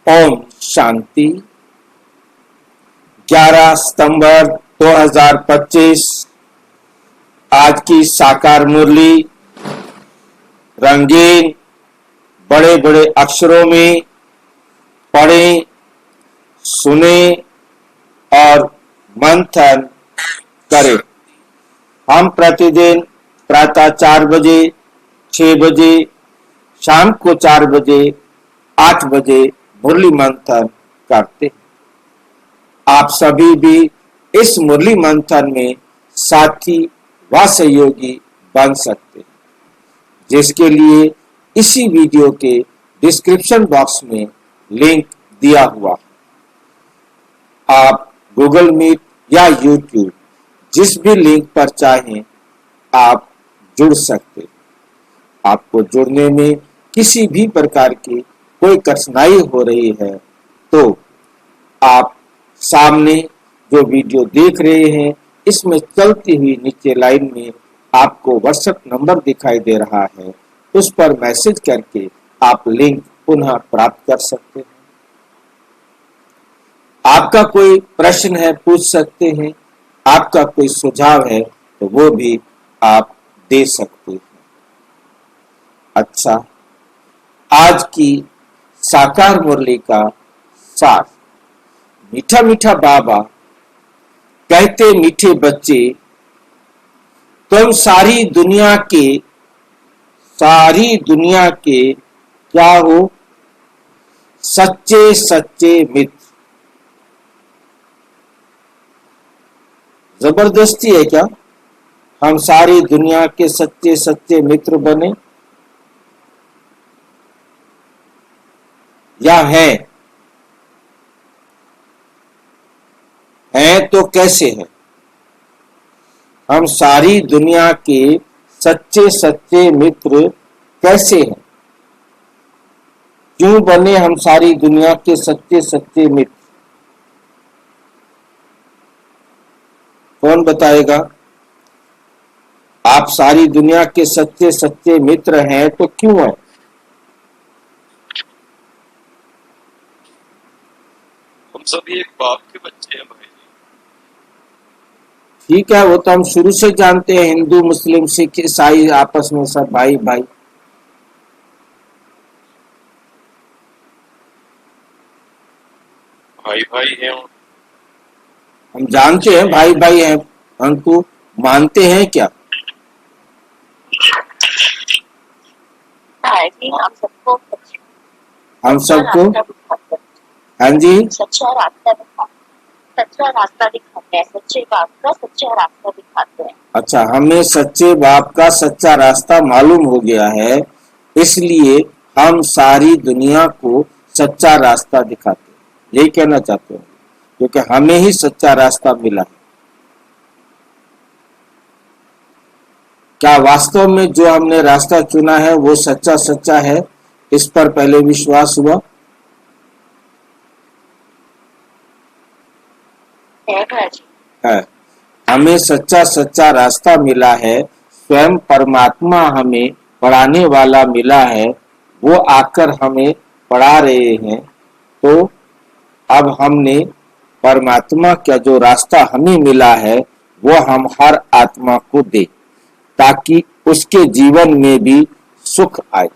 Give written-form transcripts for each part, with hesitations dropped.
ओम शांति। 11 सितंबर 2025 आज की साकार मुरली रंगीन बड़े बड़े अक्षरों में पढ़ें, सुने और मंथन करें। हम प्रतिदिन प्रातः 4 बजे, 6 बजे, शाम को 4 बजे, 8 बजे मुरली मंथन करते हैं। आप सभी भी इस मुरली मंथन में साथी व सहयोगी बन सकते हैं, जिसके लिए इसी वीडियो के डिस्क्रिप्शन बॉक्स में लिंक दिया हुआ है। आप गूगल मीट या यूट्यूब जिस भी लिंक पर चाहें आप जुड़ सकते हैं। आपको जुड़ने में किसी भी प्रकार की कोई कठिनाई हो रही है तो आप सामने जो वीडियो देख रहे हैं इसमें चलती हुई नीचे लाइन में आपको व्हाट्सएप नंबर दिखाई दे रहा है, उस पर मैसेज करके आप लिंक पुनः प्राप्त कर सकते हैं। आपका कोई प्रश्न है पूछ सकते हैं, आपका कोई सुझाव है तो वो भी आप दे सकते हैं। अच्छा, आज की साकार मुरली का सार। मीठा मीठा बाबा कहते मीठे बच्चे, तुम सारी दुनिया के क्या हो? सच्चे सच्चे मित्र। जबरदस्ती है क्या हम सारी दुनिया के सच्चे सच्चे मित्र बने, या है तो कैसे है? हम सारी दुनिया के सच्चे सच्चे मित्र कैसे हैं? क्यों बने हम सारी दुनिया के सच्चे सच्चे मित्र? कौन बताएगा? आप सारी दुनिया के सच्चे सच्चे मित्र हैं तो क्यों हैं? हम सभी एक बाप के बच्चे हैं भाई। ठीक है, वो तो हम शुरू से जानते हैं। हिंदू, मुस्लिम, सिख, ईसाई आपस में सब भाई भाई। भाई भाई हैं। हम जानते हैं भाई भाई हैं, हमको मानते हैं क्या? हम सबको हाँ जी सच्चा रास्ता दिखाते हैं, सच्चे बाप का सच्चा रास्ता दिखाते हैं। अच्छा, हमें सच्चे बाप का सच्चा रास्ता मालूम हो गया है, इसलिए हम सारी दुनिया को सच्चा रास्ता दिखाते हैं। यही कहना चाहते हैं, क्योंकि हमें ही सच्चा रास्ता मिला है। क्या वास्तव में जो हमने रास्ता चुना है वो सच्चा सच्चा है? इस पर पहले विश्वास हुआ है। हमें सच्चा सच्चा रास्ता मिला है, स्वयं परमात्मा हमें पढ़ाने वाला मिला है, वो आकर हमें पढ़ा रहे हैं। तो अब हमने परमात्मा का जो रास्ता हमें मिला है वो हम हर आत्मा को दे, ताकि उसके जीवन में भी सुख आए।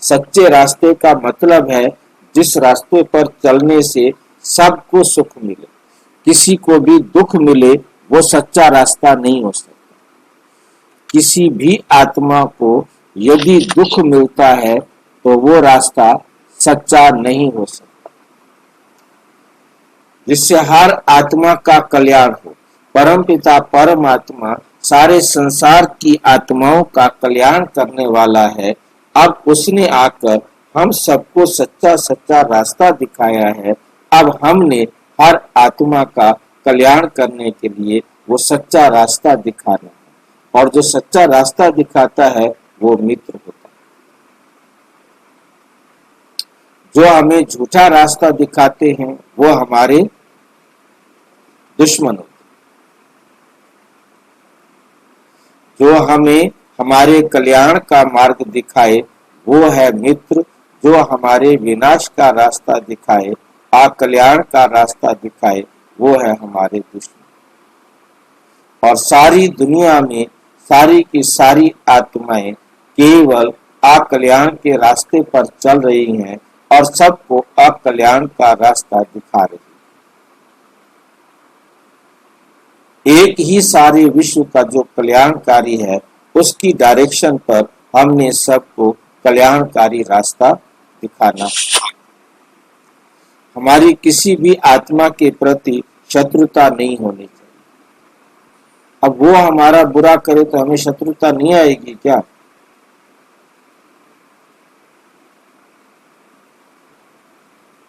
सच्चे रास्ते का मतलब है जिस रास्ते पर चलने से सबको सुख मिले, किसी को भी दुख मिले, वो सच्चा रास्ता नहीं हो सकता। किसी भी आत्मा को यदि दुख मिलता है तो वो रास्ता सच्चा नहीं हो सकता। जिससे हर आत्मा का कल्याण हो, परमपिता परमात्मा सारे संसार की आत्माओं का कल्याण करने वाला है। अब उसने आकर हम सबको सच्चा सच्चा रास्ता दिखाया है। अब हमने हर आत्मा का कल्याण करने के लिए वो सच्चा रास्ता दिखाना है, और जो सच्चा रास्ता दिखाता है वो मित्र होता है। जो हमें झूठा रास्ता दिखाते हैं वो हमारे दुश्मन होते हैं। जो हमें हमारे कल्याण का मार्ग दिखाए वो है मित्र, जो हमारे विनाश का रास्ता दिखाए, अकल्याण का रास्ता दिखाए, वो है हमारे दुश्मन। और सारी दुनिया में सारी की सारी आत्माएं केवल अकल्याण के रास्ते पर चल रही हैं और सबको अकल्याण का रास्ता दिखा रही है। एक ही सारे विश्व का जो कल्याणकारी है, उसकी डायरेक्शन पर हमने सबको कल्याणकारी रास्ता दिखाना। हमारी किसी भी आत्मा के प्रति शत्रुता नहीं होनी चाहिए। अब वो हमारा बुरा करे तो हमें शत्रुता नहीं आएगी क्या?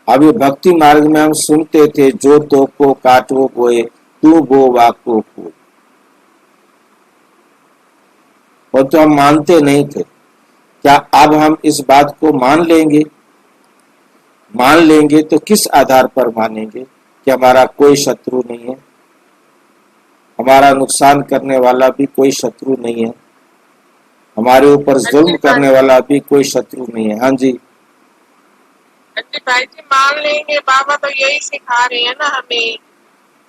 अभी भक्ति मार्ग में हम सुनते थे, जो तो को काटो बोए, तू बो वाको फूल। वो तो हम मानते नहीं थे। क्या अब हम इस बात को मान लेंगे? मान लेंगे तो किस आधार पर मानेंगे कि हमारा कोई शत्रु नहीं है, हमारा नुकसान करने वाला भी कोई शत्रु नहीं है, हमारे ऊपर जुल्म करने वाला भी कोई शत्रु नहीं है। हाँ जी भाई जी, मान लेंगे। बाबा तो यही सिखा रहे हैं ना हमें,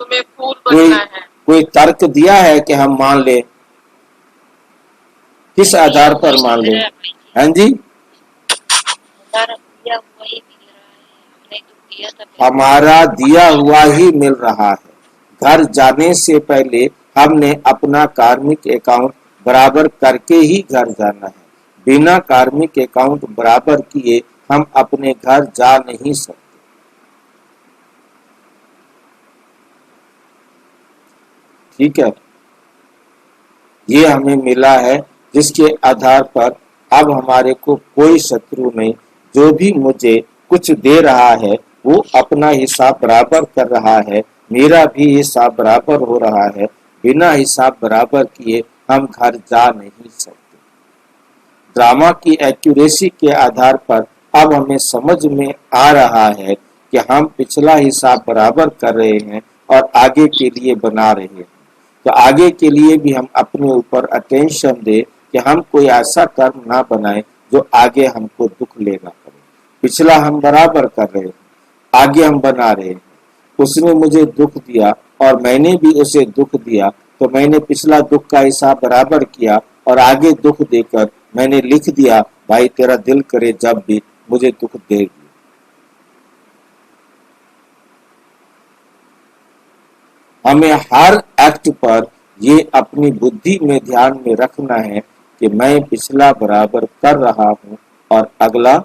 तुम्हें फूल कोई बनना है। कोई तर्क दिया है कि हम मान ले? किस आधार पर मान ले? हाँ जी, हमारा दिया हुआ ही मिल रहा है। घर जाने से पहले हमने अपना कार्मिक अकाउंट बराबर करके ही घर जाना है। बिना कार्मिक अकाउंट बराबर किए हम अपने घर जा नहीं सकते। ठीक है, ये हमें मिला है, जिसके आधार पर अब हमारे को कोई शत्रु नहीं। जो भी मुझे कुछ दे रहा है वो अपना हिसाब बराबर कर रहा है, मेरा भी हिसाब बराबर हो रहा है। बिना हिसाब बराबर किए हम घर जा नहीं सकते। ड्रामा की एक्यूरेसी के आधार पर अब हमें समझ में आ रहा है कि हम पिछला हिसाब बराबर कर रहे हैं और आगे के लिए बना रहे हैं। तो आगे के लिए भी हम अपने ऊपर अटेंशन दे कि हम कोई ऐसा कर्म ना बनाए जो आगे हमको दुख लेना पड़े। पिछला हम बराबर कर रहे हैं, आगे हम बना रहे हैं। उसने मुझे दुख दिया और मैंने भी उसे दुख दिया, तो मैंने पिछला दुख का हिसाब बराबर किया और आगे दुख देकर मैंने लिख दिया, भाई तेरा दिल करे जब भी मुझे दुख देगी। हमें हर एक्ट पर ये अपनी बुद्धि में ध्यान में रखना है कि मैं पिछला बराबर कर रहा हूं और अगला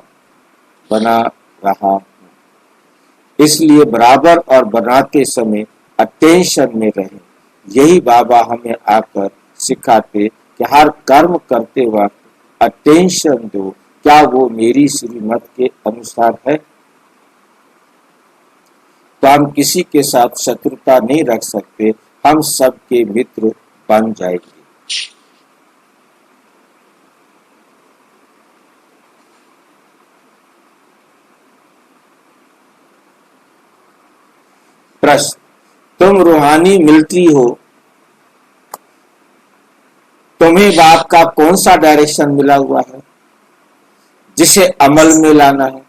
बना रहा हूं। इसलिए बराबर और बनाते समय अटेंशन में रहें। यही बाबा हमें आकर सिखाते कि हर कर्म करते वक्त अटेंशन दो, क्या वो मेरी श्रीमत के अनुसार है? तो हम किसी के साथ शत्रुता नहीं रख सकते, हम सबके मित्र बन जाएंगे। प्रश्न, तुम रूहानी मिलिट्री हो, तुम्हें बाप का कौन सा डायरेक्शन मिला हुआ है जिसे अमल में लाना है?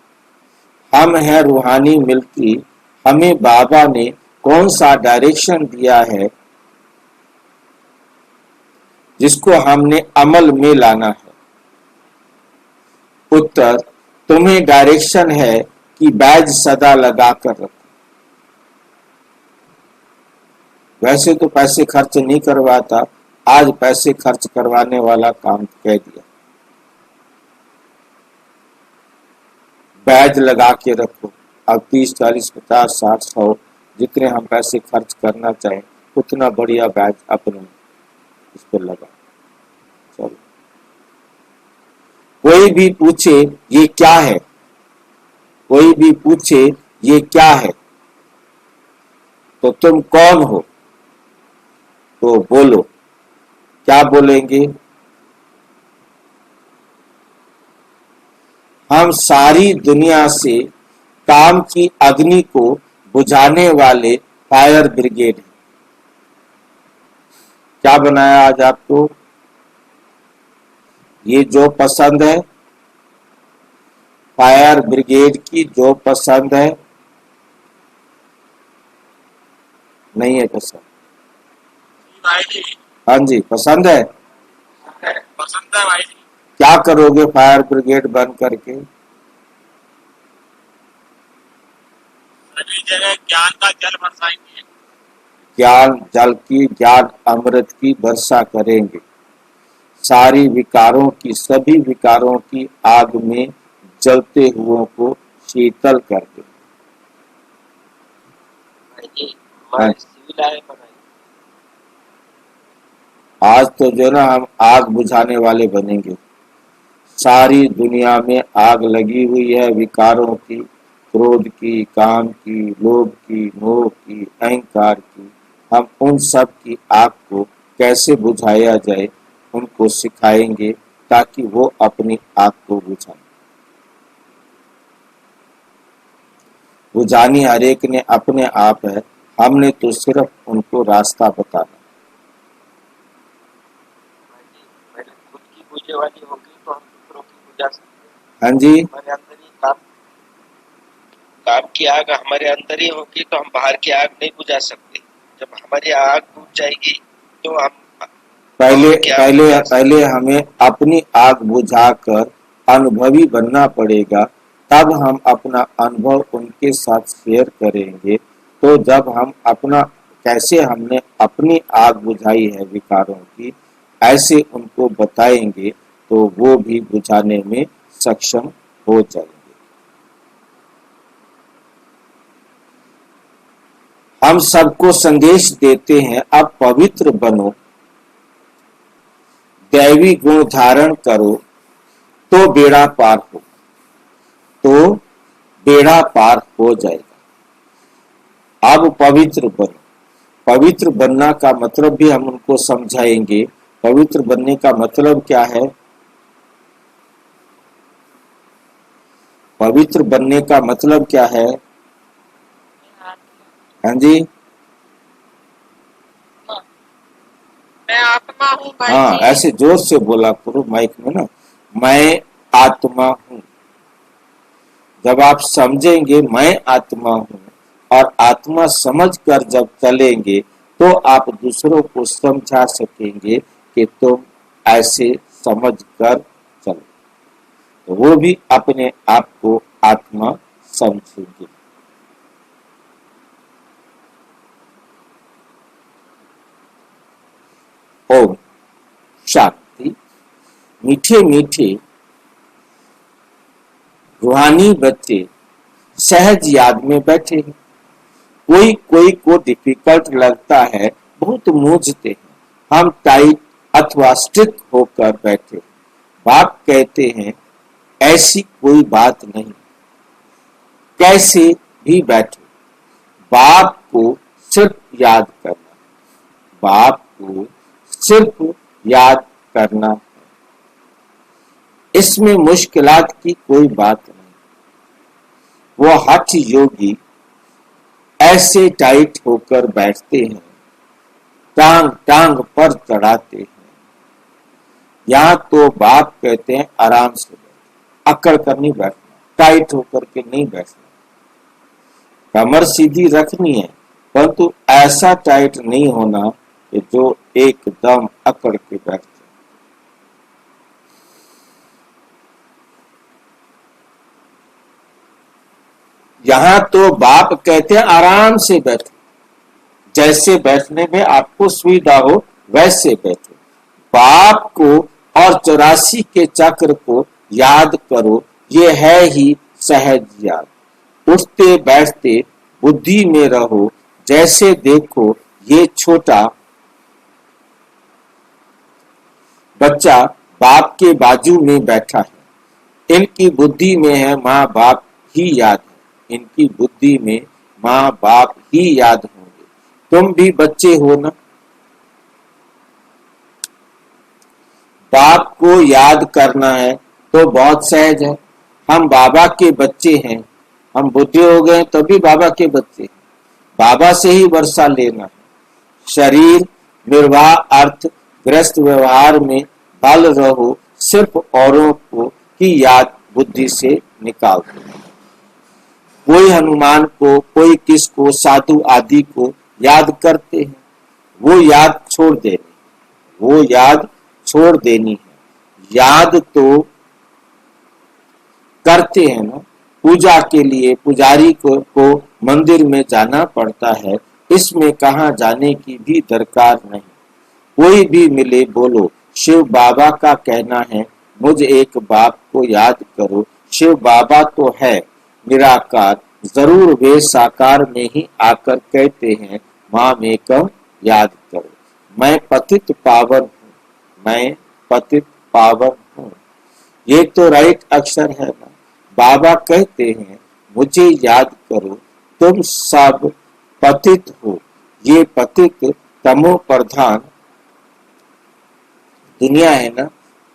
हम हैं रूहानी मिलिट्री, हमें बाबा ने कौन सा डायरेक्शन दिया है जिसको हमने अमल में लाना है? उत्तर, तुम्हें डायरेक्शन है कि बैज सदा लगा कर रखो। वैसे तो पैसे खर्च नहीं करवाता, आज पैसे खर्च करवाने वाला काम कह दिया। बैज लगा के रखो। अब 30, 40, 50, 60, 100 जितने हम पैसे खर्च करना चाहें उतना बढ़िया बैज अपने इस पर लगा। चलो, कोई भी पूछे ये क्या है, कोई भी पूछे ये क्या है, तो तुम कौन हो? तो बोलो, क्या बोलेंगे? हम सारी दुनिया से काम की अग्नि को बुझाने वाले फायर ब्रिगेड हैं। क्या बनाया आज आपको? ये जो पसंद है फायर ब्रिगेड की जो पसंद है? नहीं है पसंद? भाई जी हाँ जी, पसंद है। पसंद है भाई जी। क्या करोगे फायर ब्रिगेड बन करके? सभी जगह ज्ञान का जल बरसाएंगे। ज्ञान जल की, ज्ञान अमृत की वर्षा करेंगे। सारी विकारों की, सभी विकारों की आग में जलते हुओं को शीतल कर दे। भाई जी हाँ। हमारे सिविल आए बनाए। आज तो जो ना हम आग बुझाने वाले बनेंगे। सारी दुनिया में आग लगी हुई है, विकारों की, क्रोध की, काम की, लोभ की, मोह की, अहंकार की। हम उन सब की आग को कैसे बुझाया जाए उनको सिखाएंगे, ताकि वो अपनी आग को बुझाएं। बुझानी हर एक ने अपने आप है, हमने तो सिर्फ उनको रास्ता बताना। भाई जी पहले खुद की बुझे वाली होगी तो हम दूसरों की बुझा सकते हैं। हाँ जी, हमारे अंदर ही काम की आग हमारे अंदर ही होगी तो हम बाहर की आग नहीं बुझा सकते। जब हमारी आग बुझ जाएगी तो हम पहले बाहर की आग पहले बुझा सकते पहले हमें अपनी आग बुझाकर अनुभवी बनना पड़ेगा, तब हम अपना अनुभव उनके साथ शेयर करेंगे। तो जब हम अपना, कैसे हमने अपनी आग बुझाई है विकारों की, ऐसे उनको बताएंगे तो वो भी बुझाने में सक्षम हो जाएंगे। हम सबको संदेश देते हैं, अब पवित्र बनो, दैवी गुण धारण करो, तो बेड़ा पार हो, तो बेड़ा पार हो जाएगा। अब पवित्र बनो। पवित्र बनना का मतलब भी हम उनको समझाएंगे। पवित्र बनने का मतलब क्या है? पवित्र बनने का मतलब क्या है? हाँ जी, मैं आत्मा हूँ भाई हाँ, जी। ऐसे जोर से बोला करो माइक में ना, मैं आत्मा हूँ। जब आप समझेंगे मैं आत्मा हूँ और आत्मा समझ कर जब चलेंगे, तो आप दूसरों को समझा सकेंगे कि तुम ऐसे समझ कर चलो, तो वो भी अपने आप को आत्मा समझेंगे। ओम शांति। मीठे मीठे रूहानी बच्चे सहज याद में बैठे हैं। कोई कोई को डिफिकल्ट लगता है, बहुत मूझते हैं। हम टाइट अथवा स्ट्रिक्ट होकर बैठे। बाप कहते हैं ऐसी कोई बात नहीं, कैसे भी बैठो, बाप को सिर्फ याद करना, बाप को सिर्फ याद करना। इसमें मुश्किलात की कोई बात नहीं। वो हठ योगी ऐसे टाइट होकर बैठते हैं, टांग टांग पर चढ़ाते हैं। यहाँ तो बाप कहते हैं आराम से बैठो, अकड़ कर नहीं बैठना, टाइट होकर के नहीं बैठना। कमर सीधी रखनी है, परंतु ऐसा टाइट नहीं होना कि जो एकदम अकड़ के बैठे। यहाँ तो बाप कहते हैं आराम से बैठो, जैसे बैठने में आपको सुविधा हो वैसे बैठो। बाप को और 84 के चक्र को याद करो, ये है ही सहज याद। उठते बैठते बुद्धि में रहो, जैसे देखो ये छोटा बच्चा बाप के बाजू में बैठा है। इनकी बुद्धि में है माँ बाप ही याद है, इनकी बुद्धि में माँ बाप ही याद होंगे। तुम भी बच्चे हो ना, बाप को याद करना है तो बहुत सहज है। हम बाबा के बच्चे हैं, हम बुद्धि हो गए तभी बाबा के बच्चे हैं। बाबा से ही वर्षा लेना है। शरीर निर्वाह अर्थ ग्रस्त व्यवहार में बल रहो, सिर्फ औरों को की याद बुद्धि से निकाल दो। कोई हनुमान को, कोई किसको, साधु आदि को याद करते हैं, वो याद छोड़ देनी, वो याद छोड़ देनी है। याद तो करते हैं ना, पूजा के लिए पुजारी को मंदिर में जाना पड़ता है, इसमें कहाँ जाने की भी दरकार नहीं। कोई भी मिले बोलो शिव बाबा का कहना है मुझ एक बाप को याद करो। शिव बाबा तो है निराकार, जरूर वे साकार में ही आकर कहते हैं माम एकम याद करो। मैं पतित पावन हूँ, मैं पतित पावन हूँ, ये तो राइट अक्षर है ना। बाबा कहते हैं मुझे याद करो, तुम सब पतित हो। ये पतित तमो प्रधान दुनिया है ना,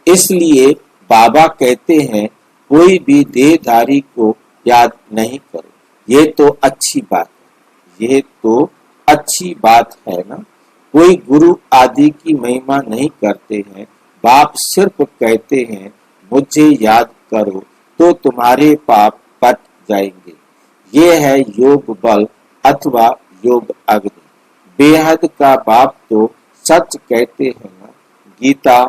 इसलिए बाबा कहते हैं कोई भी देहधारी को याद नहीं करो। ये तो अच्छी बात है, ये तो अच्छी बात है ना। कोई गुरु आदि की महिमा नहीं करते हैं, बाप सिर्फ कहते हैं मुझे याद करो तो तुम्हारे पाप कट जाएंगे। ये है योग बल अथवा योग अग्नि। बेहद का बाप तो सच कहते हैं ना। गीता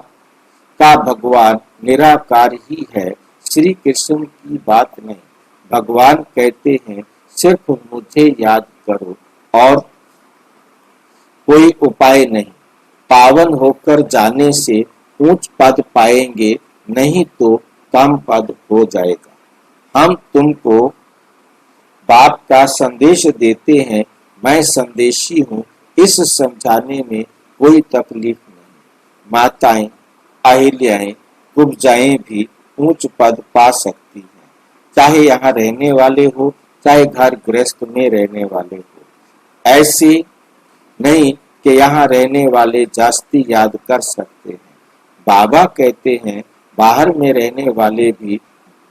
का भगवान निराकार ही है, श्री कृष्ण की बात नहीं। भगवान कहते हैं सिर्फ मुझे याद करो और कोई उपाय नहीं। पावन होकर जाने से ऊंच पद पाएंगे, नहीं तो कम पद हो जाएगा। हम तुमको बाप का संदेश देते हैं, मैं संदेशी हूँ, इस समझाने में कोई तकलीफ नहीं। माताएं अहिल्याएं कुब्जाएं भी ऊंच पद पा सकती हैं, चाहे यहाँ रहने वाले हो, चाहे घर गृहस्थ में रहने वाले हो। ऐसे नहीं कि यहाँ रहने वाले जास्ती याद कर सकते हैं। बाबा कहते हैं बाहर में रहने वाले भी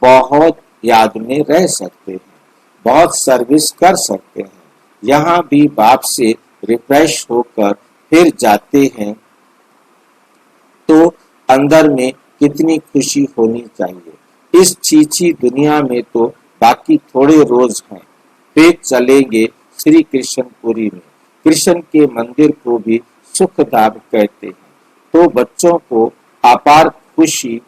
बहुत याद में रह सकते हैं, बहुत सर्विस कर सकते हैं। यहाँ भी बाप से रिफ्रेश होकर फिर जाते हैं तो अंदर में कितनी खुशी होनी चाहिए। इस चीची दुनिया में तो बाकी थोड़े रोज हैं, फिर चलेंगे श्री कृष्णपुरी में। कृष्ण के मंदिर को भी सुखधाम कहते हैं। तो बच्चों को अपार खुशी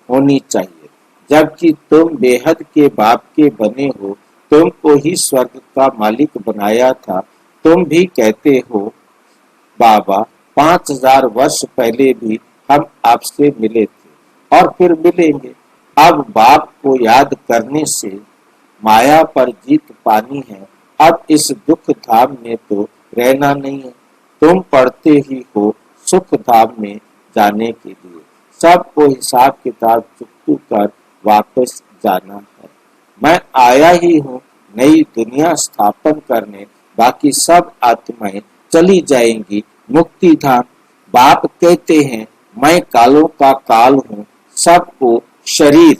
होनी चाहिए, जबकि तुम बेहद के बाप के बने हो, तुमको ही स्वर्ग का मालिक बनाया था। तुम भी कहते हो बाबा 5000 वर्ष पहले भी हम आपसे मिले थे और फिर मिलेंगे। अब बाप को याद करने से माया पर जीत पानी है। अब इस दुख धाम में तो रहना नहीं है। तुम पढ़ते ही हो सुख धाम में जाने के लिए, सबको हिसाब किताब चुकतू कर वापस जाना है। मैं आया ही हूँ नई दुनिया स्थापन करने, बाकी सब आत्माएं चली जाएंगी मुक्ति धाम। बाप कहते हैं मैं कालों का काल हूँ, सबको शरीर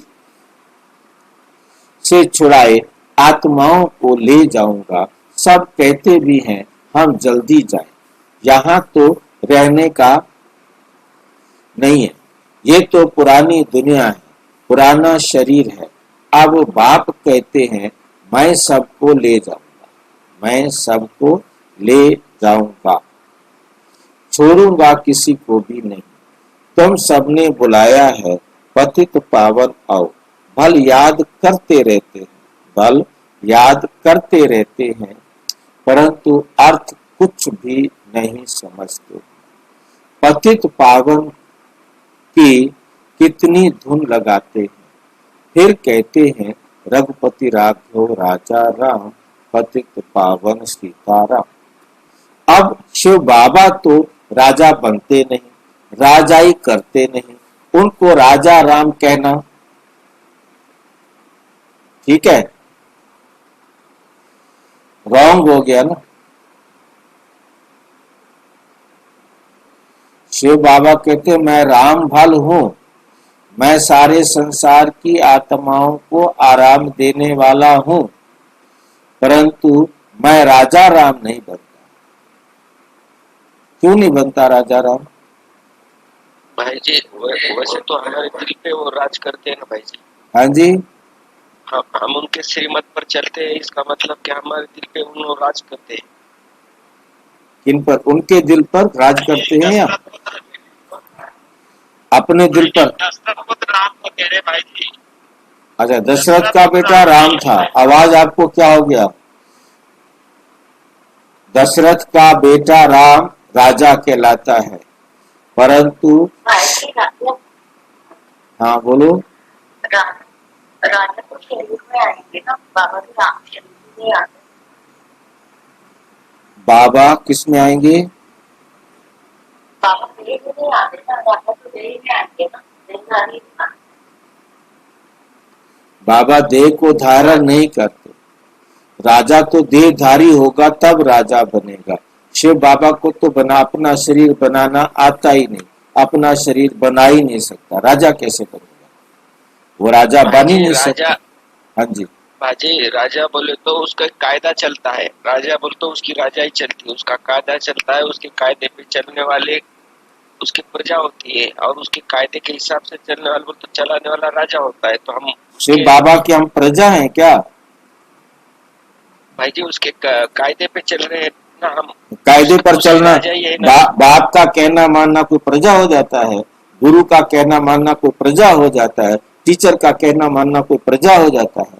से छुड़ाए आत्माओं को ले जाऊंगा। सब कहते भी हैं हम जल्दी जाएं, यहाँ तो रहने का नहीं है। ये तो पुरानी दुनिया है, पुराना शरीर है। अब बाप कहते हैं मैं सबको ले जाऊंगा, मैं सबको ले जाऊंगा, छोड़ूंगा किसी को भी नहीं। तुम सबने बुलाया है पतित पावन आओ। भल याद करते रहते हैं, भल याद करते रहते हैं, परंतु अर्थ कुछ भी नहीं समझते। पतित पावन की कितनी धुन लगाते हैं, फिर कहते हैं रघुपति राघव राजा राम, पतित पावन सीताराम। अब शिव बाबा तो राजा बनते नहीं, राजाई करते नहीं, उनको राजा राम कहना ठीक है, रॉन्ग हो गया ना। शिव बाबा कहते मैं राम भल हूं, मैं सारे संसार की आत्माओं को आराम देने वाला हूं, परंतु मैं राजा राम नहीं बनता। क्यों नहीं बनता राजा राम? भाई जी वैसे तो हमारे दिल पे वो राज करते हैं ना भाई जी। हाँ जी, हम उनके श्रीमत पर चलते हैं, इसका मतलब कि हमारे दिल पे उन लोग राज करते हैं। किन पर? उनके दिल पर राज करते हैं या अपने दिल पर? दशरथ पुत्र राम को कह रहे भाई जी। अच्छा, दशरथ का बेटा राम था। आवाज आपको क्या हो गया? दशरथ का बेटा राम राजा कहलाता है, परंतु हाँ बोलो। राजा तो शरीर में आएंगे ना, बाबा भी राम शरीर में आते। बाबा किस में आएंगे? बाबा देह में आते ना, राजा तो देह में आएंगे ना, देहधारी ना। बाबा देह को धारण नहीं करते। राजा तो देहधारी होगा तब राजा बनेगा। शिव बाबा को तो अपना शरीर बनाना आता ही नहीं, अपना शरीर बना ही नहीं सकता, राजा कैसे बनेगा? वो राजा बन ही नहीं सकता। हाँ जी भाजी, राजा बोले तो उसका कायदा चलता है, राजा बोले तो उसकी राजाई चलती है, उसका कायदा चलता है, उसके कायदे पे चलने वाले उसकी प्रजा होती है, और उसके कायदे के हिसाब से चलने वाला तो चलाने वाला राजा होता है। तो हम शिव बाबा की हम प्रजा हैं क्या? भाई जी उसके कायदे पे चल रहे हैं ना हम। कायदे पर चलना, राजा ही है ना। बाप का कहना मानना कोई प्रजा हो जाता है, गुरु का कहना मानना कोई प्रजा हो जाता है, टीचर का कहना मानना कोई प्रजा हो जाता है?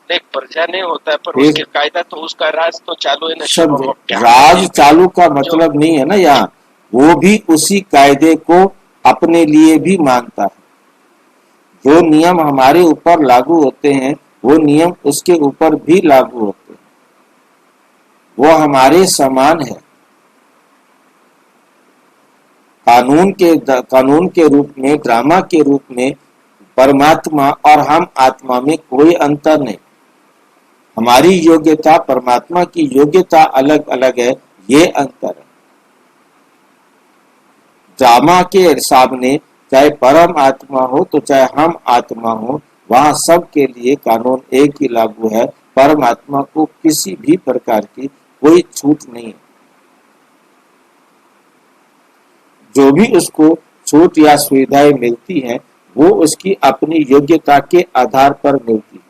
नहीं, प्रजा नहीं होता है, पर उसके कायदा तो उसका राज तो चालू है ना। सब राज चालू का मतलब नहीं है ना यहाँ। वो भी उसी कायदे को अपने लिए भी मानता है। जो नियम हमारे ऊपर लागू होते हैं वो नियम उसके ऊपर भी लागू होते हैं। वो हमारे समान है। कानून के रूप में, ड्रामा के रूप में परमात्मा और हम आत्मा में कोई अंतर नहीं। हमारी योग्यता, परमात्मा की योग्यता अलग अलग है, ये अंतर है। ड्रामा के सामने चाहे परम आत्मा हो तो चाहे हम आत्मा हो, वहां सब के लिए कानून एक ही लागू है। परमात्मा को किसी भी प्रकार की कोई छूट नहीं है। जो भी उसको छूट या सुविधाएं मिलती हैं वो उसकी अपनी योग्यता के आधार पर मिलती है।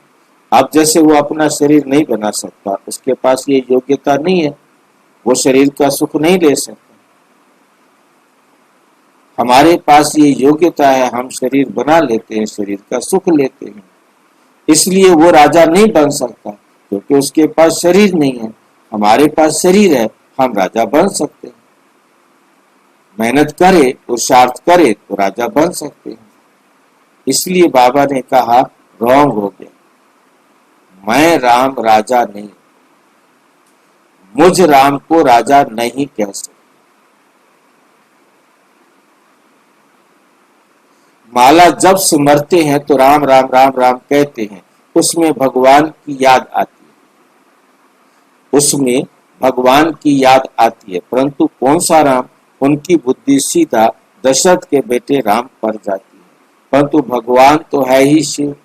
अब जैसे वो अपना शरीर नहीं बना सकता, उसके पास ये योग्यता नहीं है, वो शरीर का सुख नहीं ले सकता। हमारे पास ये योग्यता है, हम शरीर बना लेते हैं, शरीर का सुख लेते हैं। इसलिए वो राजा नहीं बन सकता क्योंकि उसके पास शरीर नहीं है। हमारे पास शरीर है, हम राजा बन सकते हैं। मेहनत करे, पुरुषार्थ करे तो राजा बन सकते हैं। इसलिए बाबा ने कहा रॉन्ग हो गया, मैं राम राजा नहीं, मुझ राम को राजा नहीं कह सकते। माला जब सिमरते हैं तो राम राम राम राम कहते हैं, उसमें भगवान की याद आती है, उसमें भगवान की याद आती है। परंतु कौन सा राम? उनकी बुद्धि सीधा दशरथ के बेटे राम पर जाती है। परंतु भगवान तो है ही शिव।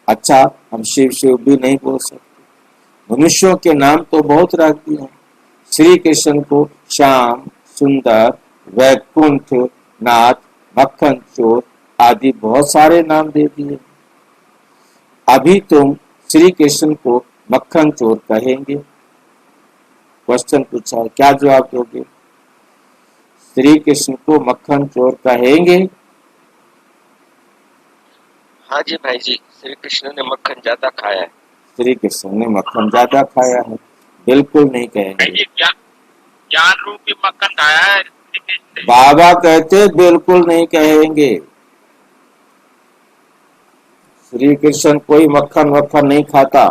अच्छा, हम शिव शिव भी नहीं बोल सकते। मनुष्यों के नाम तो बहुत रख दिए। श्री कृष्ण को श्याम, सुंदर, वैकुंठ नाथ, मक्खन चोर आदि बहुत सारे नाम दे दिए। अभी तुम श्री कृष्ण को मक्खन चोर कहेंगे? क्वेश्चन पूछा है, क्या जवाब दोगे? श्री कृष्ण को मक्खन चोर कहेंगे? हाँ जी भाई जी, श्री कृष्ण ने मक्खन ज्यादा खाया है। श्री कृष्ण ने मक्खन ज्यादा खाया है? बिल्कुल नहीं भाई कहेंगे। जी ज्ञान रूपी मक्खन खाया है श्री कृष्ण ने। बाबा कहते बिल्कुल नहीं कहेंगे। श्री कृष्ण कोई मक्खन वक्खन नहीं खाता।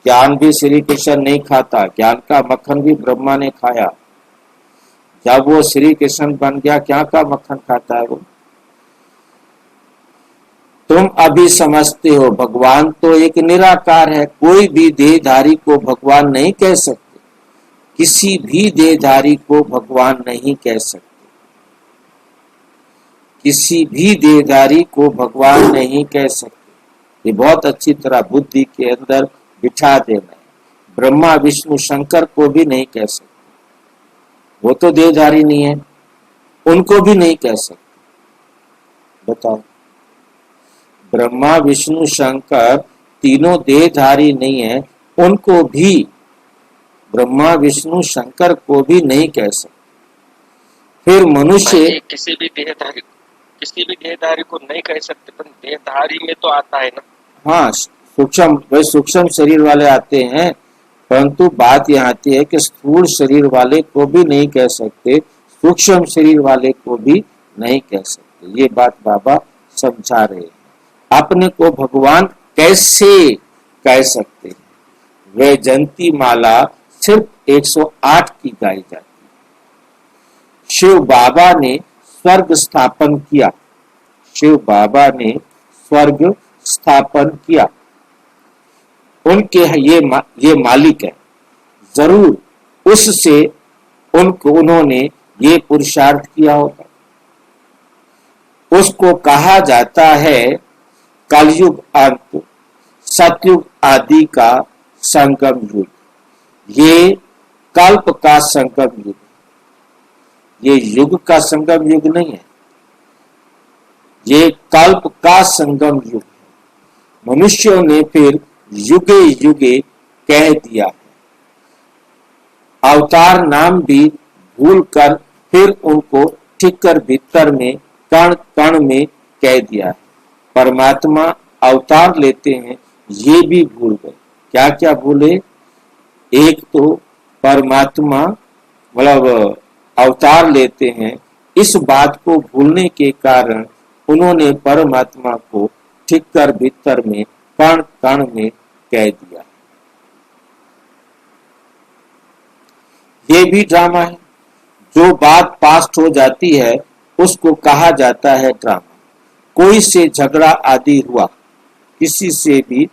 ज्ञान भी श्री कृष्ण नहीं खाता। ज्ञान का मक्खन भी ब्रह्मा ने खाया। जब वो श्री कृष्ण बन गया, क्या का मक्खन खाता है वो? तुम अभी समझते हो भगवान तो एक निराकार है। कोई भी देहधारी को भगवान नहीं कह सकते, किसी भी देहधारी को भगवान नहीं कह सकते, किसी भी देहधारी को भगवान नहीं कह सकते। ये बहुत अच्छी तरह बुद्धि के अंदर बिठा देना है। ब्रह्मा विष्णु शंकर को भी नहीं कह सकते, वो तो देहधारी नहीं है, उनको भी नहीं कह सकते। बताओ, ब्रह्मा विष्णु शंकर तीनों देहधारी नहीं है, उनको भी, ब्रह्मा विष्णु शंकर को भी नहीं कह सकते। फिर मनुष्य, भाई जी, किसी भी देहधारी को नहीं कह सकते, पर देहधारी में तो आता है ना। हाँ, सूक्ष्म, वे सूक्ष्म शरीर वाले आते हैं, परंतु बात यहाँ आती है कि स्थूल शरीर वाले को भी नहीं कह सकते, सूक्ष्म शरीर वाले को भी नहीं कह सकते। ये बात बाबा समझा रहे हैं। अपने को भगवान कैसे कह सकते हैं? वैजयंती माला सिर्फ 108 की गाई जाती है। शिव बाबा ने स्वर्ग स्थापन किया, शिव बाबा ने स्वर्ग स्थापन किया, उनके ये मालिक है, जरूर उससे उन्होंने ये पुरुषार्थ किया होगा। उसको कहा जाता है कलयुग अंत, सतयुग आदि का संगम युग। ये कल्प का संगम युग, ये युग का संगम युग नहीं है, ये कल्प का संगम युग है। मनुष्यों ने फिर युगे युगे कह दिया है, अवतार नाम भी भूल कर फिर उनको ठीक कर भीतर में कण कण में कह दिया है। परमात्मा अवतार लेते हैं, ये भी भूल गए। क्या क्या भूले? एक तो परमात्मा मतलब अवतार लेते हैं, इस बात को भूलने के कारण उन्होंने परमात्मा को ठीक कर भीतर में कण कण में कह दिया। ये भी ड्रामा है। जो बात पास्ट हो जाती है उसको कहा जाता है ड्रामा। कोई से झगड़ा आदि हुआ, किसी से भी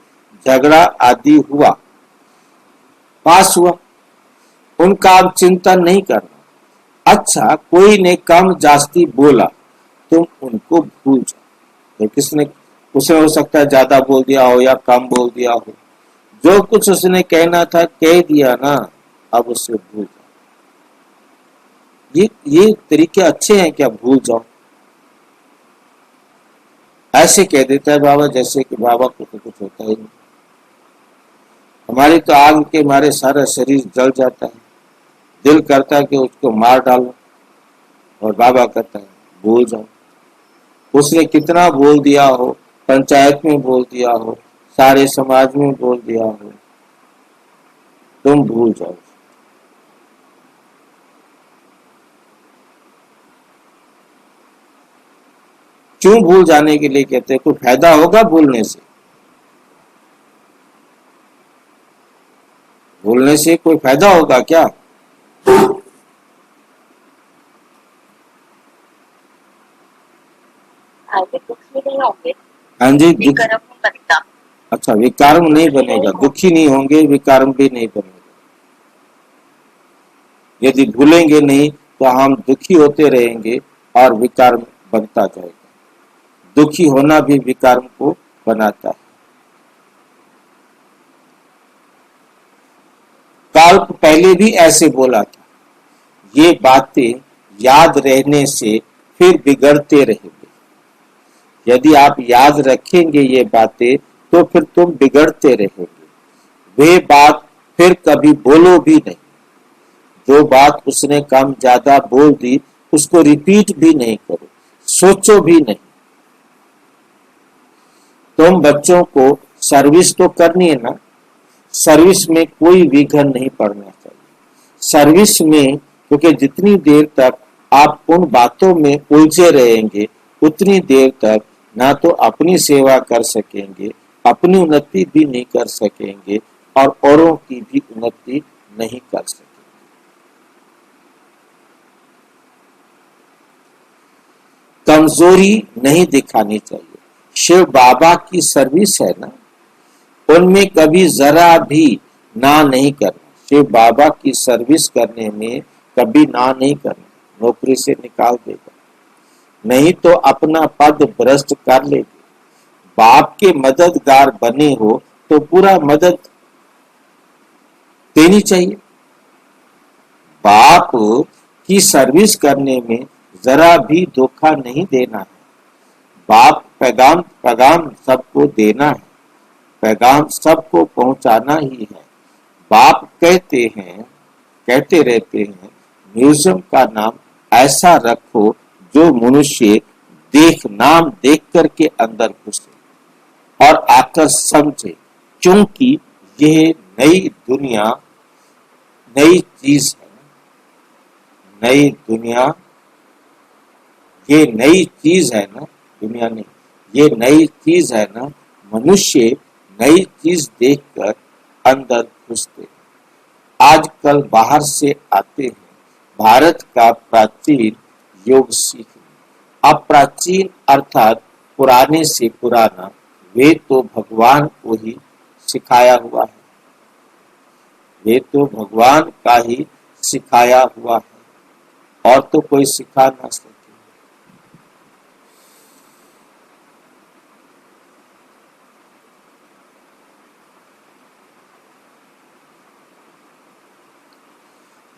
झगड़ा आदि हुआ, पास हुआ, उनका अब चिंतन नहीं करना। अच्छा, कोई ने कम जास्ती बोला, तुम उनको भूल जाओ। किसने, उसने हो सकता है ज्यादा बोल दिया हो या कम बोल दिया हो, जो कुछ उसने कहना था कह दिया ना, अब उससे भूल जाओ। ये तरीके अच्छे हैं क्या? भूल जाओ, ऐसे कह देता है बाबा जैसे कि बाबा को तो कुछ होता ही नहीं। हमारी तो आग के मारे सारा शरीर जल जाता है, दिल करता है कि उसको मार डालो, और बाबा कहता है भूल जाओ। उसने कितना बोल दिया हो, पंचायत में बोल दिया हो, सारे समाज में बोल दिया हो, तुम भूल जाओ। क्यों भूल जाने के लिए कहते हैं? कोई फायदा होगा भूलने से? भूलने से कोई फायदा होगा क्या? आगे दुख भी नहीं होंगे, हाँ जी, विकर्म बनता। अच्छा, विकारम नहीं बनेगा, दुखी नहीं होंगे, विकारम भी नहीं बनेगा। यदि भूलेंगे नहीं तो हम दुखी होते रहेंगे और विकारम बनता जाएगा। दुखी होना भी विकारम को बनाता है। कल्प पहले भी ऐसे बोला था, ये बातें याद रहने से फिर बिगड़ते रहेंगे। यदि आप याद रखेंगे ये बातें तो फिर तुम बिगड़ते रहेंगे। वे बात फिर कभी बोलो भी नहीं। जो बात उसने कम ज्यादा बोल दी उसको रिपीट भी नहीं करो, सोचो भी नहीं। तुम बच्चों को सर्विस तो करनी है ना, सर्विस में कोई विघ्न नहीं पड़ना चाहिए। सर्विस में, क्योंकि जितनी देर तक आप उन बातों में उलझे रहेंगे उतनी देर तक ना तो अपनी सेवा कर सकेंगे, अपनी उन्नति भी नहीं कर सकेंगे और औरों की भी उन्नति नहीं कर सकेंगे। कमजोरी नहीं दिखानी चाहिए। शिव बाबा की सर्विस है ना, उनमें कभी जरा भी ना नहीं करना। शिव बाबा की सर्विस करने में कभी ना नहीं करना, नौकरी से निकाल देगा, नहीं तो अपना पद भ्रष्ट कर लेगा। बाप के मददगार बने हो तो पूरा मदद देनी चाहिए। बाप की सर्विस करने में जरा भी धोखा नहीं देना है। बाप पैगाम पैगाम सबको देना है, पैगाम सबको पहुंचाना ही है। बाप कहते रहते हैं म्यूजियम का नाम ऐसा रखो जो मनुष्य नाम देख करके अंदर घुसे और आकर समझे, क्योंकि यह नई दुनिया नई चीज है। नई दुनिया ये नई चीज है ना, दुनिया नहीं, ये नई चीज है ना। मनुष्य नई चीज देखकर अंदर घुसते, आजकल बाहर से आते हैं भारत का प्राचीन योग सीखने। अब प्राचीन अर्थात पुराने से पुराना, वे तो भगवान को ही सिखाया हुआ है, वे तो भगवान का ही सिखाया हुआ है, और तो कोई सिखा ना सके।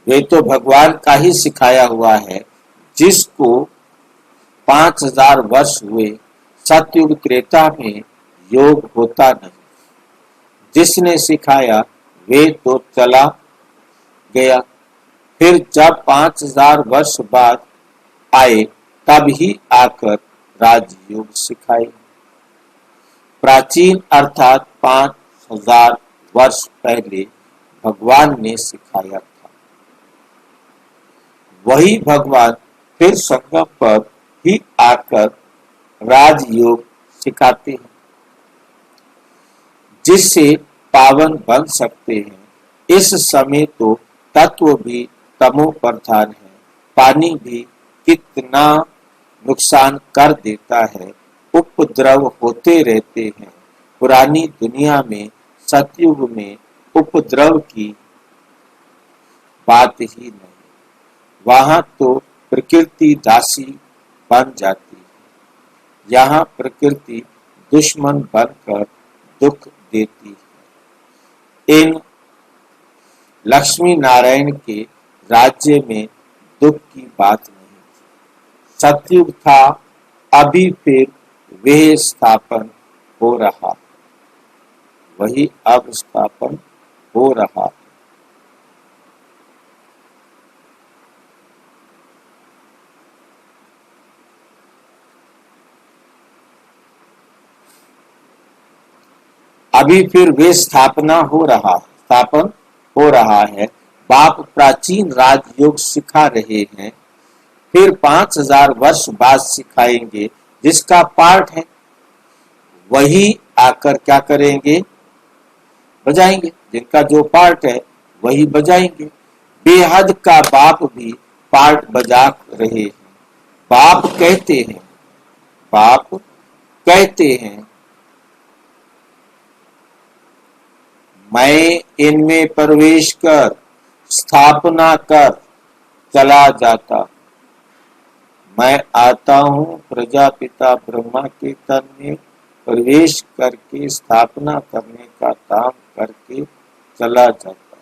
वे तो भगवान का ही सिखाया हुआ है, जिसको 5000 वर्ष हुए सतयुग त्रेता में योग होता नहीं। जिसने सिखाया वे तो चला गया, फिर जब 5000 वर्ष बाद आए तब ही आकर राजयोग सिखाए। प्राचीन अर्थात 5000 वर्ष पहले भगवान ने सिखाया था। वही भगवान फिर संगम पर ही आकर राजयोग सिखाते हैं, जिससे पावन बन सकते हैं। इस समय तो तत्व भी तमो प्रधान है, पानी भी कितना नुकसान कर देता है, उपद्रव होते रहते हैं। पुरानी दुनिया में सतयुग में उपद्रव की बात ही नहीं, वहां तो प्रकृति दासी बन जाती है, यहाँ प्रकृति दुश्मन बनकर दुख देती है। इन लक्ष्मी नारायण के राज्य में दुख की बात नहीं थी। सतयुग था, अभी फिर वह स्थापन हो रहा, वही अब स्थापन हो रहा। अभी फिर वे स्थापन हो रहा है। बाप प्राचीन राजयोग सिखा रहे हैं, फिर 5000 वर्ष बाद सिखाएंगे, जिसका पाठ है वही आकर क्या करेंगे, बजाएंगे। जिनका जो पार्ट है वही बजाएंगे। बेहद का बाप भी पार्ट बजा रहे हैं। बाप कहते हैं मैं इनमें प्रवेश कर स्थापना कर चला जाता, मैं आता हूँ प्रजापिता ब्रह्मा के तन में प्रवेश करके स्थापना करने का काम करके चला जाता।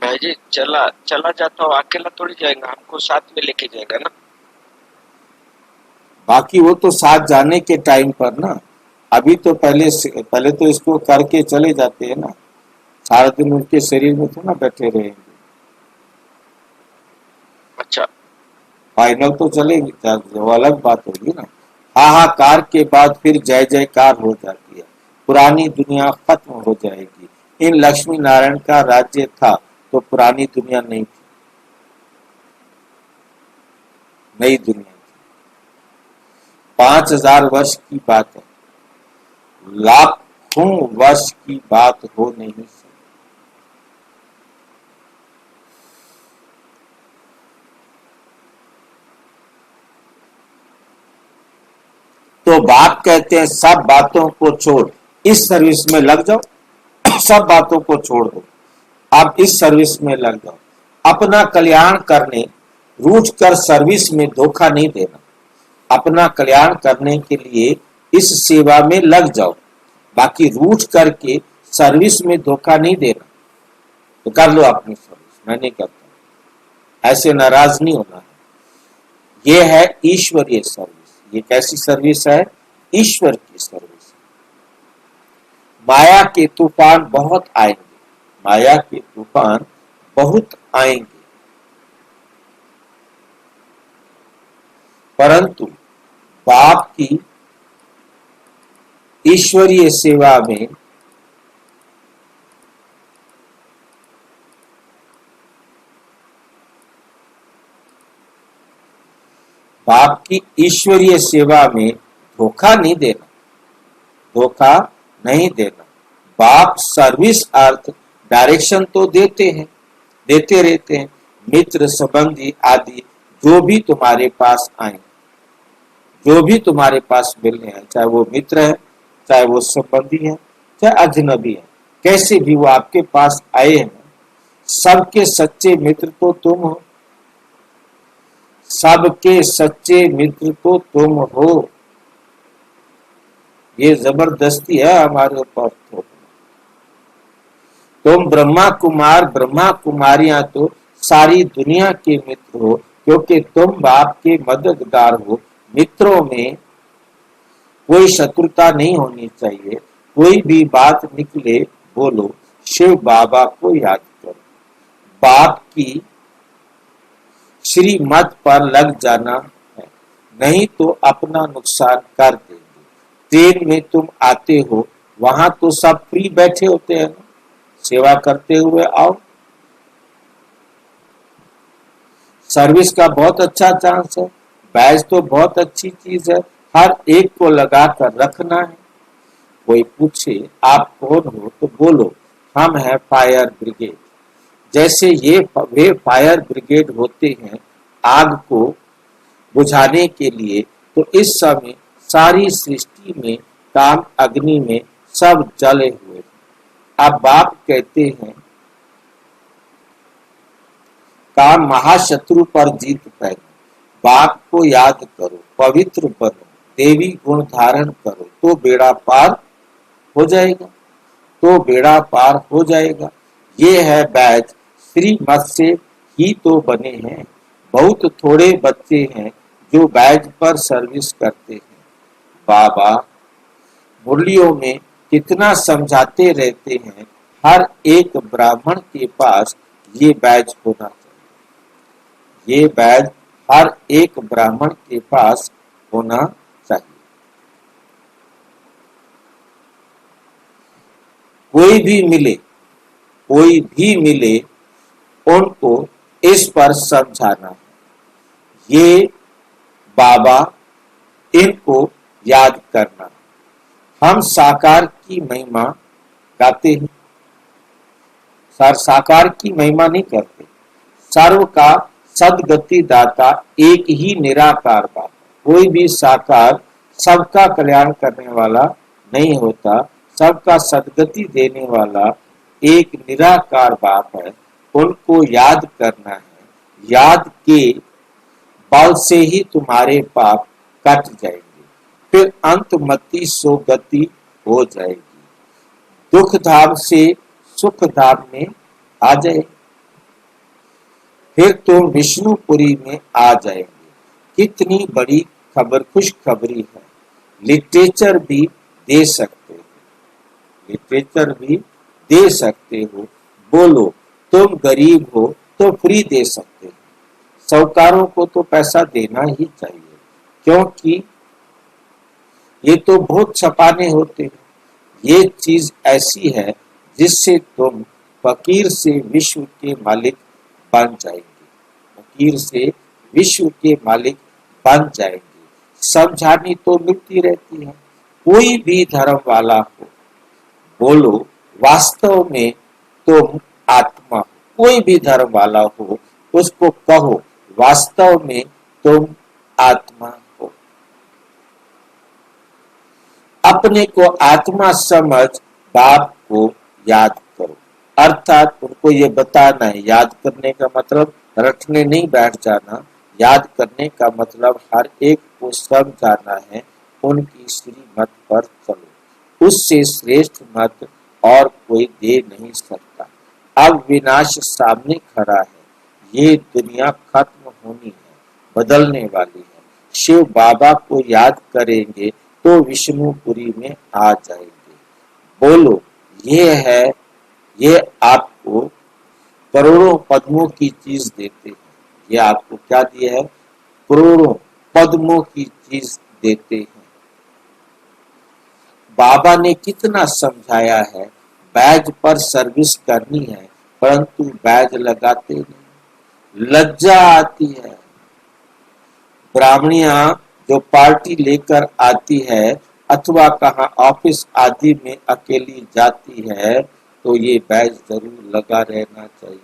भाई जी चला जाता हूँ, अकेला थोड़ी जाएगा, हमको साथ में लेके जाएगा ना। बाकी वो तो साथ जाने के टाइम पर ना, अभी तो पहले तो इसको करके चले जाते हैं ना, सारा दिन उनके शरीर में तो ना बैठे रहेंगे। अच्छा, फाइनल तो चलेगी, वो अलग बात होगी ना। हाहाकार के बाद फिर जय जयकार हो जाती है, पुरानी दुनिया खत्म हो जाएगी। इन लक्ष्मी नारायण का राज्य था तो पुरानी दुनिया नहीं थी, नई दुनिया थी। 5000 वर्ष की बात है, लाखों वर्ष की बात हो नहीं सकती। तो बाप कहते हैं सब बातों को छोड़, इस सर्विस में लग जाओ। सब बातों को छोड़ दो, आप इस सर्विस में लग जाओ। अपना कल्याण करने रूठ कर सर्विस में धोखा नहीं देना। अपना कल्याण करने के लिए इस सेवा में लग जाओ, बाकी रूठ करके सर्विस में धोखा नहीं देना। तो कर लो अपनी सर्विस, मैं नहीं करता, ऐसे नाराज नहीं होना है। ये है ईश्वरीय सर्विस। ये कैसी सर्विस है? ईश्वर की सर्विस। माया के तूफान बहुत आएंगे, माया के तूफान बहुत आएंगे, परंतु बाप की ईश्वरीय सेवा में बाप की ईश्वरीय सेवा में धोखा नहीं देना, धोखा नहीं देना। बाप सर्विस अर्थ डायरेक्शन तो देते हैं, देते रहते हैं। मित्र संबंधी आदि जो भी तुम्हारे पास आए, जो भी तुम्हारे पास मिलने हैं, चाहे वो मित्र है, चाहे वो संबंधी है, चाहे अजनबी है, कैसे भी वो आपके पास आए हैं, सबके सच्चे मित्र तो तुम हो, सबके सच्चे मित्र तो तुम हो। ये जबरदस्ती है हमारे ऊपर। तुम ब्रह्मा कुमार ब्रह्मा कुमारियां तो सारी दुनिया के मित्र हो, क्योंकि तुम बाप के मददगार हो। मित्रों में कोई शत्रुता नहीं होनी चाहिए। कोई भी बात निकले बोलो शिव बाबा को याद करो। बाप की श्रीमत पर लग जाना है, नहीं तो अपना नुकसान कर देंगे। ट्रेन में तुम आते हो, वहां तो सब फ्री बैठे होते हैं ना, सेवा करते हुए आओ। सर्विस का बहुत अच्छा चांस है। बैज तो बहुत अच्छी चीज है, हर एक को लगा कर रखना है। कोई पूछे आप कौन हो तो बोलो हम हैं फायर ब्रिगेड। जैसे ये वे फायर ब्रिगेड होते हैं आग को बुझाने के लिए, तो इस समय सारी सृष्टि में काम अग्नि में सब जले हुए हैं। अब बाप कहते हैं काम महाशत्रु पर जीत पाएगा। बाप को याद करो, पवित्र बनो, देवी गुण धारण करो, तो बेड़ा पार हो जाएगा, तो बेड़ा पार हो जाएगा। ये है बैच, श्रीमत से ही तो बने हैं। बहुत थोड़े बच्चे हैं जो बैच पर सर्विस करते हैं। बाबा मुरलियों में कितना समझाते रहते हैं, हर एक ब्राह्मण के पास ये बैच होना चाहिए। ये बैच हर एक ब्राह्मण के पास होना चाहिए। कोई भी मिले उनको इस पर समझाना है। ये बाबा इनको याद करना। हम साकार की महिमा गाते हैं, सर साकार की महिमा नहीं करते। सर्व का सदगति दाता एक ही निराकार बाप। कोई भी साकार सबका कल्याण करने वाला नहीं होता, सबका सदगति देने वाला एक निराकार बाप है। उनको याद करना है। याद के बल से ही तुम्हारे पाप कट जाएंगे, फिर अंतमति सो गति हो जाएगी। दुख धाम से सुख धाम में आ जाएगी, फिर तुम विष्णुपुरी में आ जाएंगे। कितनी बड़ी खबर, खुशखबरी है। लिटरेचर भी दे सकते हो, लिटरेचर भी दे सकते हो। बोलो तुम गरीब हो तो फ्री दे सकते हो। साहूकारों को तो पैसा देना ही चाहिए, क्योंकि ये तो बहुत छपाने होते हैं। ये चीज ऐसी है जिससे तुम फकीर से विश्व के मालिक बन जाएंगे, फकीर से विश्व के मालिक बन जाएंगे। समझानी तो मिलती रहती है। कोई भी धर्म वाला हो, बोलो वास्तव में तुम आत्मा हो। कोई भी धर्म वाला हो उसको कहो वास्तव में तुम आत्मा हो। अपने को आत्मा समझ बाप को याद करो। अर्थात उनको ये बताना है। याद करने का मतलब रटने नहीं बैठ जाना। याद करने का मतलब हर एक को समझाना है। उनकी श्रीमत पर चलो, उससे श्रेष्ठ मत और कोई दे नहीं सकता। अब विनाश सामने खड़ा है, ये दुनिया खत्म होनी है। बदलने वाली है। शिव बाबा को याद करेंगे तो विष्णुपुरी में आ जाएंगे। बोलो, ये आपको करोड़ों पद्मों की चीज देते हैं। ये आपको क्या दिया है? करोड़ों पद्मों की चीज देते हैं। बाबा ने कितना समझाया है, बैज पर सर्विस करनी है, परंतु बैज लगाते नहीं, लज्जा आती है। ब्राह्मणियां जो पार्टी लेकर आती है अथवा कहाँ ऑफिस आदि में अकेली जाती है, तो ये बैज जरूर लगा रहना चाहिए।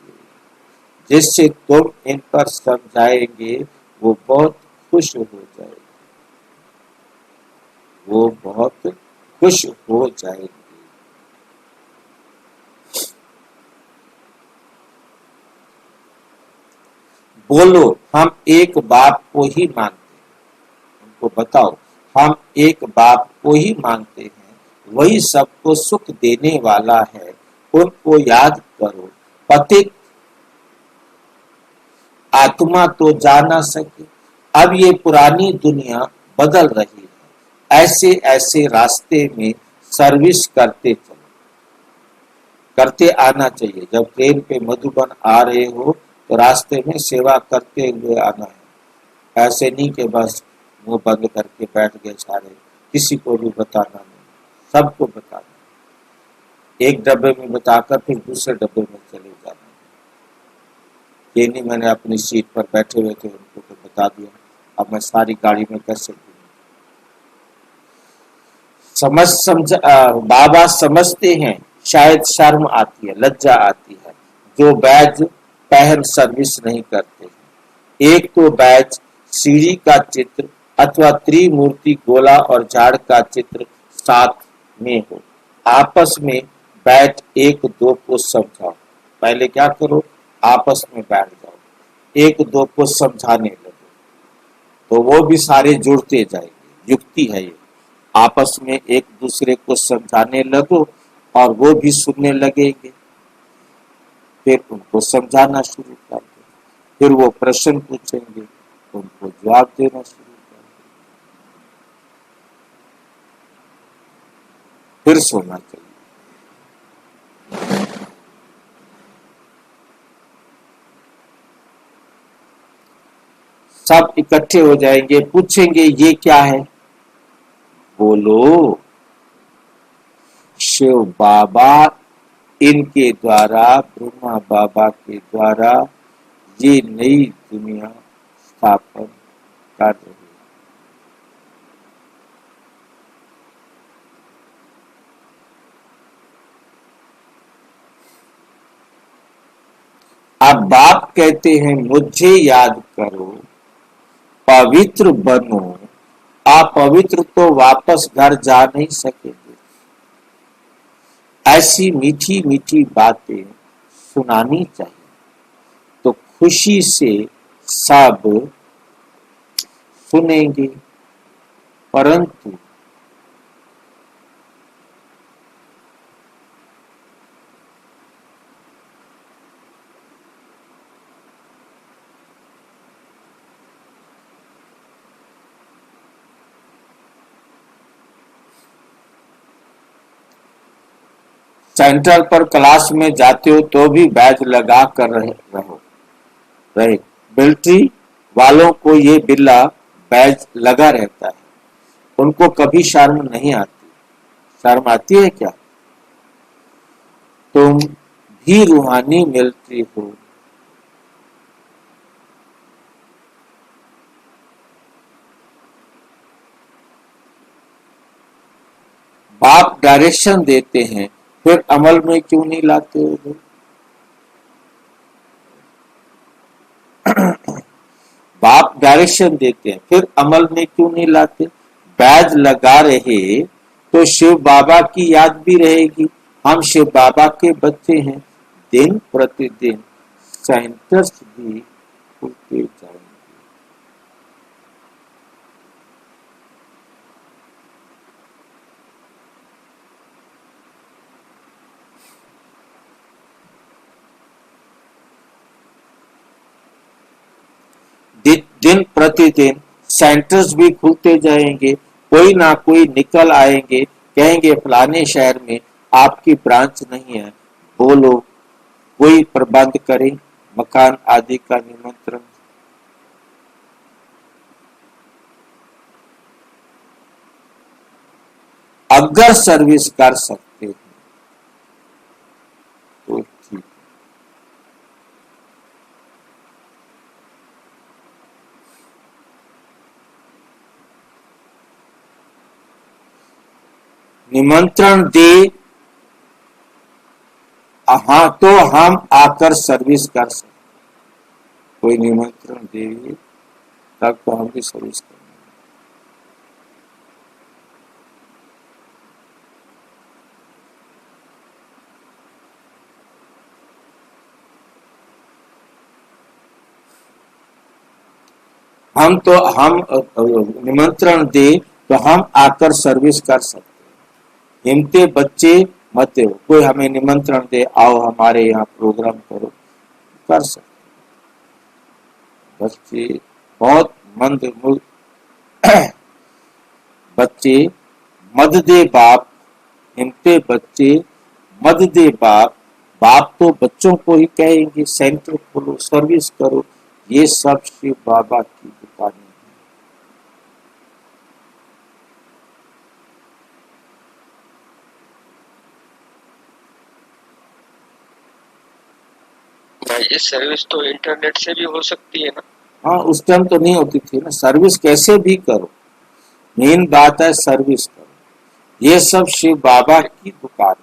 जिससे तुम इन पर समझाएंगे वो बहुत खुश हो जाएगी, वो बहुत खुश हो जाएगी। बोलो, हम एक बाप को ही मानते हैं। उनको बताओ, हम एक बाप को ही मानते हैं, वही सबको सुख देने वाला है, उनको याद करो। पतित आत्मा तो जा ना सके। अब ये पुरानी दुनिया बदल रही है। ऐसे ऐसे रास्ते में सर्विस करते चलो, करते आना चाहिए। जब ट्रेन पे मधुबन आ रहे हो तो रास्ते में सेवा करते हुए आना है। ऐसे नहीं कि बस मुंह बंद करके बैठ गए सारे, किसी को भी बताना नहीं, सबको बताना। एक डब्बे में बताकर फिर दूसरे डब्बे में चले जाना। ये नहीं मैंने अपनी सीट पर बैठे हुए थे उनको तो बता दिया, अब मैं सारी गाड़ी में कैसे बाबा समझते हैं, शायद शर्म आती है, लज्जा आती है जो बैज पहन सर्विस नहीं करते हैं। एक तो बैज सीढ़ी का चित्र अथवा त्रिमूर्ति गोला और झाड़ का चित्र साथ में हो। आपस में बैठ एक दो को समझाओ। पहले क्या करो, आपस में बैठ जाओ, एक दो को समझाने लगो, तो वो भी सारे जुड़ते जाएंगे। युक्ति है ये, आपस में एक दूसरे को समझाने लगो और वो भी सुनने लगेंगे। फिर उनको समझाना शुरू कर दो, फिर वो प्रश्न पूछेंगे, उनको जवाब देना शुरू कर दो, फिर सोना चाहिए। सब इकट्ठे हो जाएंगे, पूछेंगे ये क्या है? बोलो, शिव बाबा इनके द्वारा, ब्रह्मा बाबा के द्वारा ये नई दुनिया स्थापन कर रही है। अब बाप कहते हैं मुझे याद करो, पवित्र बनो। अपवित्र तो वापस घर जा नहीं सकेंगे। ऐसी मीठी मीठी बातें सुनानी चाहिए तो खुशी से सब सुनेंगे। परंतु सेंटर पर क्लास में जाते हो तो भी बैज लगा कर रहे। मिलिट्री वालों को ये बिल्ला बैज लगा रहता है, उनको कभी शर्म नहीं आती। शर्म आती है क्या? तुम भी रूहानी मिलिट्री हो। बाप डायरेक्शन देते हैं, फिर अमल में क्यों नहीं लाते हो? बाप डायरेक्शन देते हैं, फिर अमल में क्यों नहीं लाते? बैज लगा रहे तो शिव बाबा की याद भी रहेगी। हम शिव बाबा के बच्चे हैं। दिन प्रतिदिन सेंटर्स भी खुलते जाएंगे। दिन प्रतिदिन सेंटर्स भी खुलते जाएंगे, कोई ना कोई निकल आएंगे, कहेंगे फलाने शहर में आपकी ब्रांच नहीं है, बोलो कोई प्रबंध करे मकान आदि का निमंत्रण। अगर सर्विस कर सकते हैं तो ठीक। निमंत्रण दे, हाँ तो हम आकर सर्विस कर सकते। कोई निमंत्रण दे तब तो हम भी सर्विस करेंगे। हम निमंत्रण दे तो हम आकर सर्विस कर सकते। हिम्मते बच्चे मत दो, कोई हमें निमंत्रण दे आओ हमारे यहाँ प्रोग्राम करो, कर सकते। बच्चे बहुत मंद बच्चे मद दे बाप, हिम्मते बच्चे मद दे बाप। बाप तो बच्चों को ही कहेंगे सेंटर खोलो, सर्विस करो। ये सब शिव बाबा की दुकानें हैं। ये सर्विस तो इंटरनेट से भी हो सकती है ना? हाँ, उस टाइम तो नहीं होती थी ना। सर्विस कैसे भी करो, मेन बात है सर्विस करो। ये सब शिव बाबा की दुकान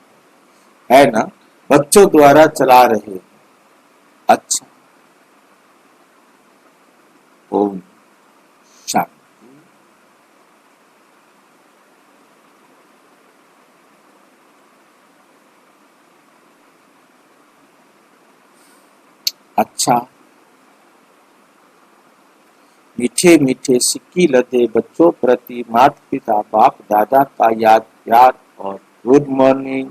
है ना, बच्चों द्वारा चला रहे हैं। अच्छा, ओम शांति। अच्छा, मीठे मीठे सिक्की लदे बच्चों प्रति माता पिता बाप दादा का याद प्यार और गुड मॉर्निंग।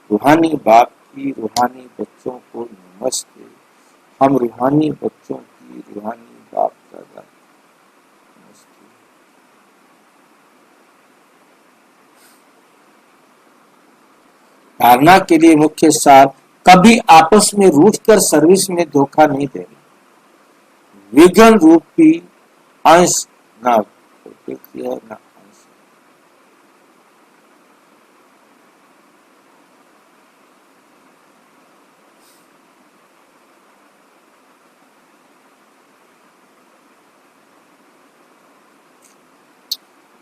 रूहानी बाप की रूहानी बच्चों को नमस्ते। हम रूहानी बच्चों की रूहानी बाप दादा नमस्ते। धारणा के लिए मुख्य सार, कभी आपस में रूठकर सर्विस में धोखा नहीं देना। विघ्न रूपी अंश ना ना अंश।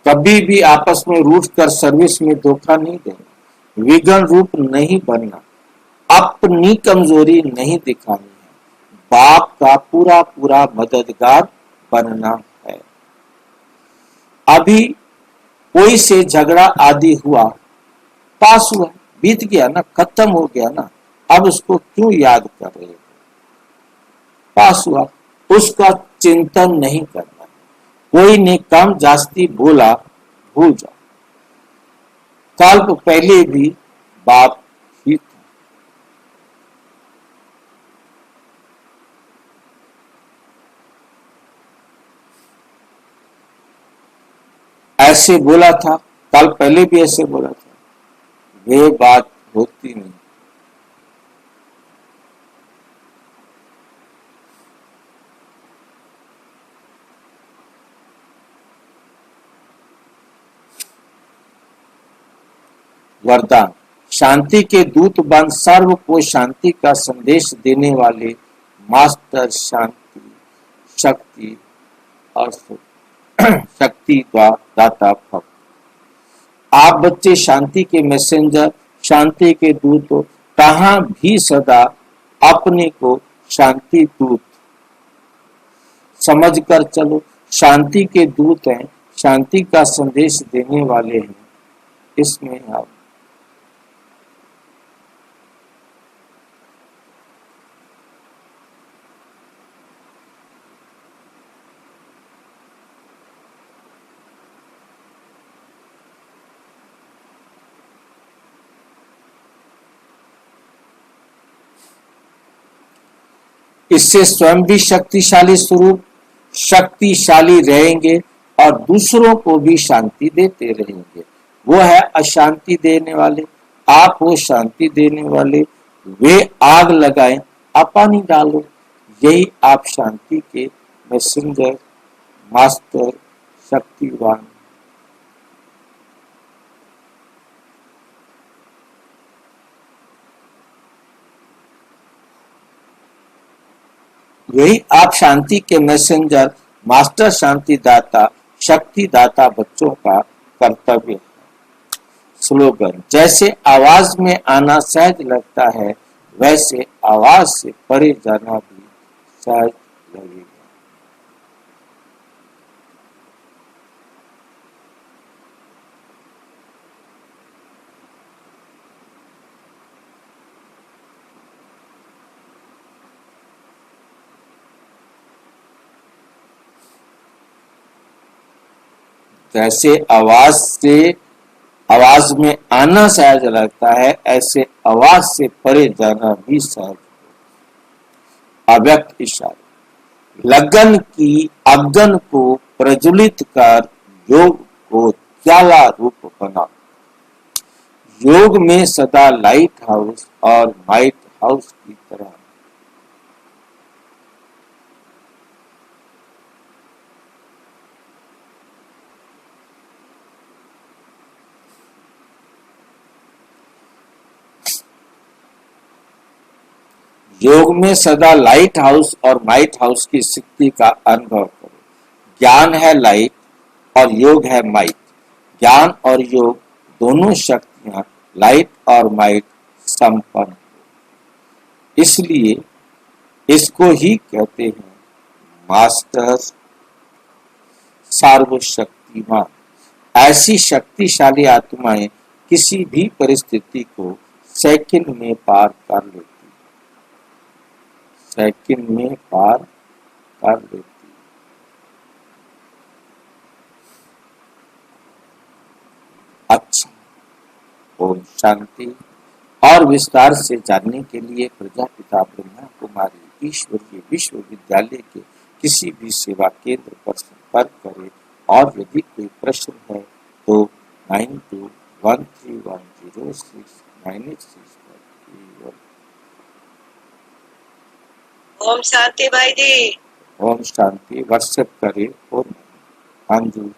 कभी भी आपस में रूठकर सर्विस में धोखा नहीं देना। विघ्न रूप नहीं बनना, अपनी कमजोरी नहीं दिखानी है, बाप का पूरा पूरा मददगार बनना है। अभी कोई से झगड़ा आदि हुआ, पास हुआ, बीत गया ना, खत्म हो गया ना, अब उसको क्यों याद कर रहे हो? पास हुआ, उसका चिंतन नहीं करना। कोई ने कम जास्ती बोला, भूल जाओ। कल्प पहले भी बाप ही था। ऐसे बोला था, कल पहले भी ऐसे बोला था, वे बात होती नहीं। वरदान, शांति के दूत बन सर्व को शांति का संदेश देने वाले मास्टर शांति शक्ति और शक्ति का दाता भक्त। आप बच्चे शांति के मैसेंजर, शांति के दूत हो। कहां भी सदा अपने को शांति दूत समझकर चलो। शांति के दूत हैं, शांति का संदेश देने वाले हैं। इसमें आप इससे स्वयं भी शक्तिशाली स्वरूप शक्तिशाली रहेंगे और दूसरों को भी शांति देते रहेंगे। वो है अशांति देने वाले, आप हो शांति देने वाले। वे आग लगाएं, आप पानी डालो। यही आप शांति के मैसेंजर, मास्टर, शक्तिवान। यही आप शांति के मैसेंजर, मास्टर, शांति दाता, शक्ति दाता बच्चों का कर्तव्य है। स्लोगन, जैसे आवाज में आना सहज लगता है, वैसे आवाज से परे जाना भी सहज लगेगा। जैसे आवाज में आना सहज लगता है, ऐसे आवाज से परे जाना भी सहज। अव्यक्त इशारे, लगन की अगन को प्रज्वलित कर योग को ज्वाला रूप बना। योग में सदा लाइट हाउस और माइट हाउस की तरह। योग में सदा लाइट हाउस और माइट हाउस की शक्ति का अनुभव करो। ज्ञान है लाइट और योग है माइट। ज्ञान और योग दोनों शक्तियां लाइट और माइट संपन्न। इसलिए इसको ही कहते हैं मास्टर, सर्वशक्तिमान। ऐसी शक्तिशाली आत्माएं किसी भी परिस्थिति को सेकंड में पार कर लेती, सेकंड में पार कर लेती। अच्छा, ओम शांति। और विस्तार से जानने के लिए प्रजापिता ब्रह्मा कुमारी ईश्वरीय विश्वविद्यालय के किसी भी सेवा केंद्र पर संपर्क करें। और यदि कोई प्रश्न है तो 9213106986 पर। ओम शांति भाई जी। ओम शांति। व्हाट्सएप करें और हाँ जी।